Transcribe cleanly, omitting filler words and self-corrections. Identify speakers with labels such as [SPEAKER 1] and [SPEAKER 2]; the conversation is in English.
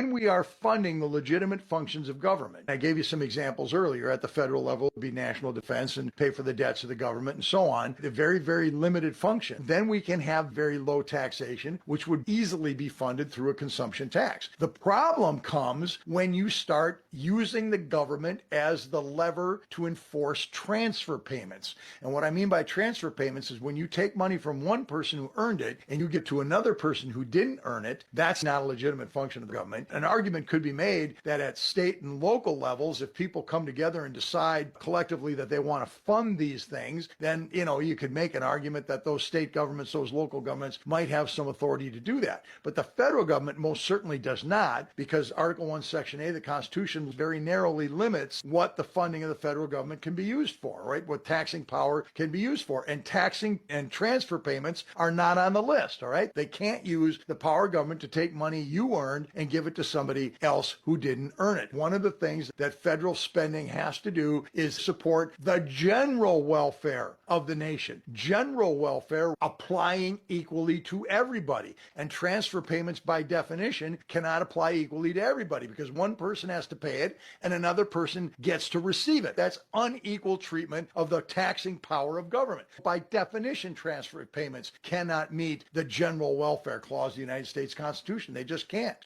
[SPEAKER 1] we are funding the legitimate functions of government. I gave you some examples earlier. At the federal level, it would be national defense and pay for the debts of the government and so on. The very, very limited function. Then we can have very low taxation, which would easily be funded through a consumption tax. The problem comes when you start using the government as the lever to enforce transfer payments. And what I mean by transfer payments is when you take money from one person who earned it and you give to another person who didn't earn it, that's not a legitimate function of the government. An argument could be made that at state and local levels, if people come together and decide collectively that they want to fund these things, then, you could make an argument that those state governments, those local governments might have some authority to do that. But the federal government most certainly does not, because Article 1, Section A of the Constitution very narrowly limits what the funding of the federal government can be used for, right? What taxing power can be used for. And taxing and transfer payments are not on the list, all right? They can't use the power of government to take money you earned and give it to somebody else who didn't earn it. One of the things that federal spending has to do is support the general welfare of the nation. General welfare applying equally to everybody. And transfer payments by definition cannot apply equally to everybody because one person has to pay it and another person gets to receive it. That's unequal treatment of the taxing power of government. By definition, transfer payments cannot meet the general welfare clause of the United States Constitution. They just can't.